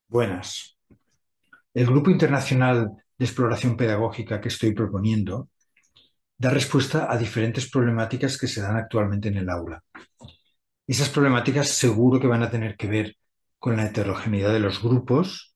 Buenas. El Grupo Internacional de Exploración Pedagógica que estoy proponiendo da respuesta a diferentes problemáticas que se dan actualmente en el aula. Esas problemáticas seguro que van a tener que ver con la heterogeneidad de los grupos,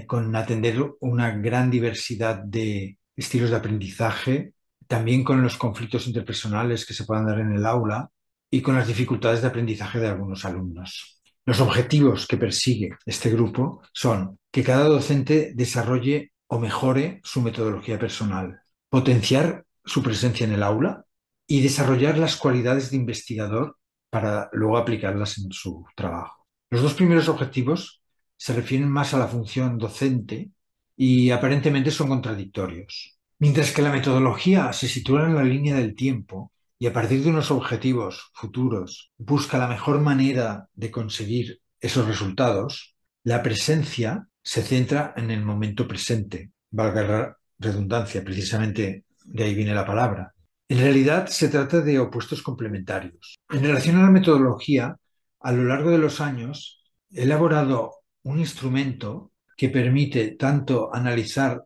con atender una gran diversidad de estilos de aprendizaje, también con los conflictos interpersonales que se puedan dar en el aula y con las dificultades de aprendizaje de algunos alumnos. Los objetivos que persigue este grupo son que cada docente desarrolle o mejore su metodología personal, potenciar su presencia en el aula y desarrollar las cualidades de investigador para luego aplicarlas en su trabajo. Los dos primeros objetivos se refieren más a la función docente y aparentemente son contradictorios. Mientras que la metodología se sitúa en la línea del tiempo y a partir de unos objetivos futuros busca la mejor manera de conseguir esos resultados, la presencia se centra en el momento presente, valga la redundancia, precisamente de ahí viene la palabra. En realidad se trata de opuestos complementarios. En relación a la metodología, a lo largo de los años he elaborado un instrumento que permite tanto analizar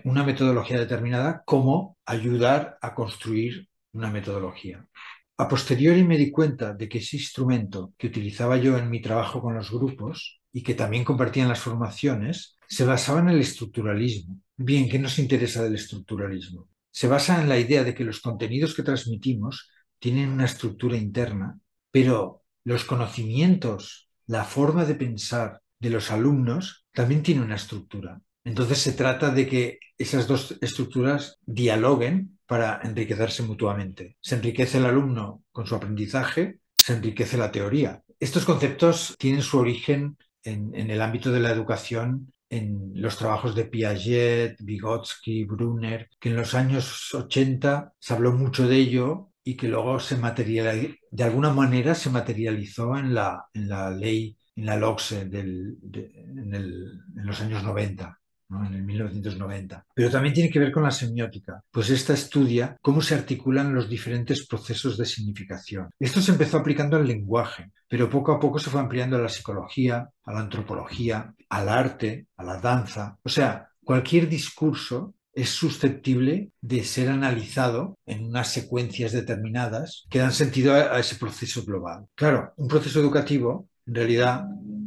una metodología determinada como ayudar a construir una metodología. A posteriori me di cuenta de que ese instrumento que utilizaba yo en mi trabajo con los grupos y que también compartía en las formaciones se basaba en el estructuralismo. Bien, ¿qué nos interesa del estructuralismo? Se basa en la idea de que los contenidos que transmitimos tienen una estructura interna, pero los conocimientos, la forma de pensar de los alumnos también tiene una estructura. Entonces se trata de que esas dos estructuras dialoguen para enriquecerse mutuamente. Se enriquece el alumno con su aprendizaje, se enriquece la teoría. Estos conceptos tienen su origen en el ámbito de la educación, en los trabajos de Piaget, Vygotsky, Brunner, que en los años 80 se habló mucho de ello y que luego de alguna manera se materializó en la ley, en la LOCSE en los años 90. ¿No? En el 1990. Pero también tiene que ver con la semiótica, pues esta estudia cómo se articulan los diferentes procesos de significación. Esto se empezó aplicando al lenguaje, pero poco a poco se fue ampliando a la psicología, a la antropología, al arte, a la danza. O sea, cualquier discurso es susceptible de ser analizado en unas secuencias determinadas que dan sentido a ese proceso global. Claro, un proceso educativo en realidad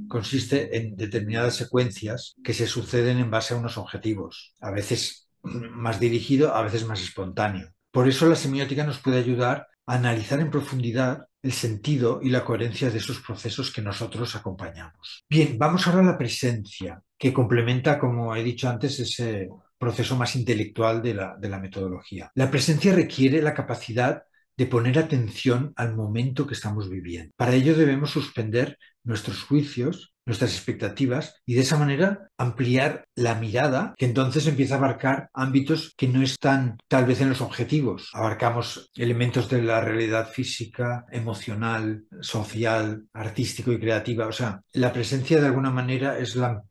consiste en determinadas secuencias que se suceden en base a unos objetivos, a veces más dirigido, a veces más espontáneo. Por eso la semiótica nos puede ayudar a analizar en profundidad el sentido y la coherencia de esos procesos que nosotros acompañamos. Bien, vamos ahora a la presencia, que complementa, como he dicho antes, ese proceso más intelectual de la metodología. La presencia requiere la capacidad de poner atención al momento que estamos viviendo. Para ello debemos suspender nuestros juicios, nuestras expectativas y de esa manera ampliar la mirada que entonces empieza a abarcar ámbitos que no están tal vez en los objetivos. Abarcamos elementos de la realidad física, emocional, social, artístico y creativa. O sea, la presencia de alguna manera es la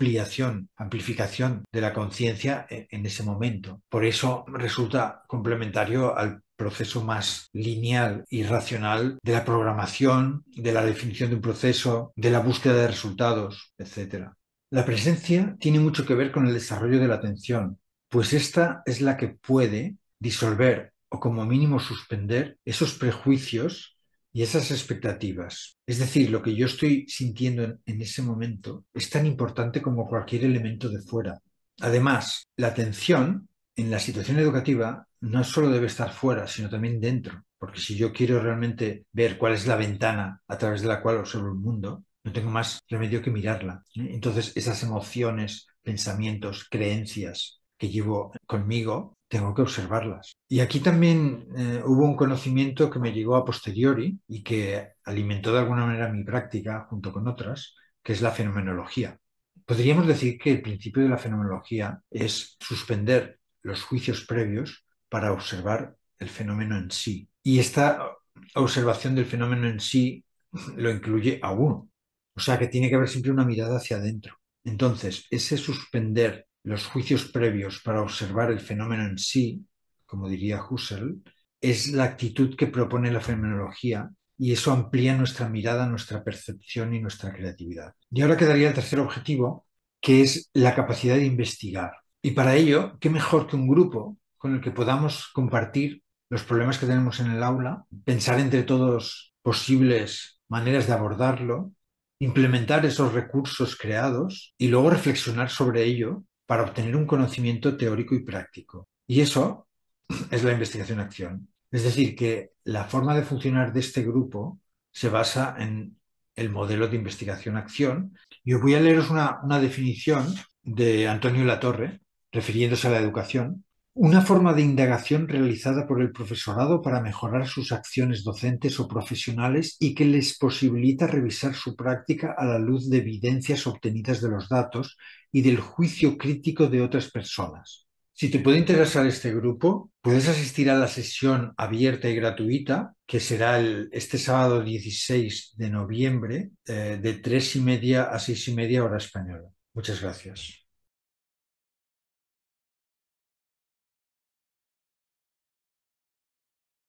amplificación de la conciencia en ese momento. Por eso resulta complementario al proceso más lineal y racional de la programación, de la definición de un proceso, de la búsqueda de resultados, etcétera. La presencia tiene mucho que ver con el desarrollo de la atención, pues esta es la que puede disolver o como mínimo suspender esos prejuicios y esas expectativas. Es decir, lo que yo estoy sintiendo en ese momento es tan importante como cualquier elemento de fuera. Además, la atención en la situación educativa no solo debe estar fuera, sino también dentro, porque si yo quiero realmente ver cuál es la ventana a través de la cual observo el mundo, no tengo más remedio que mirarla. Entonces, esas emociones, pensamientos, creencias que llevo conmigo, tengo que observarlas. Y aquí también hubo un conocimiento que me llegó a posteriori y que alimentó de alguna manera mi práctica junto con otras, que es la fenomenología. Podríamos decir que el principio de la fenomenología es suspender los juicios previos para observar el fenómeno en sí. Y esta observación del fenómeno en sí lo incluye a uno. O sea que tiene que haber siempre una mirada hacia adentro. Entonces, ese suspender los juicios previos para observar el fenómeno en sí, como diría Husserl, es la actitud que propone la fenomenología y eso amplía nuestra mirada, nuestra percepción y nuestra creatividad. Y ahora quedaría el tercer objetivo, que es la capacidad de investigar. Y para ello, ¿qué mejor que un grupo con el que podamos compartir los problemas que tenemos en el aula, pensar entre todos posibles maneras de abordarlo, implementar esos recursos creados y luego reflexionar sobre ello para obtener un conocimiento teórico y práctico? Y eso es la investigación-acción. Es decir, que la forma de funcionar de este grupo se basa en el modelo de investigación-acción. Y os voy a leeros una definición de Antonio Latorre, refiriéndose a la educación. Una forma de indagación realizada por el profesorado para mejorar sus acciones docentes o profesionales y que les posibilita revisar su práctica a la luz de evidencias obtenidas de los datos y del juicio crítico de otras personas. Si te puede interesar este grupo, puedes asistir a la sesión abierta y gratuita que será este sábado 16 de noviembre de 3:30 a 6:30 hora española. Muchas gracias.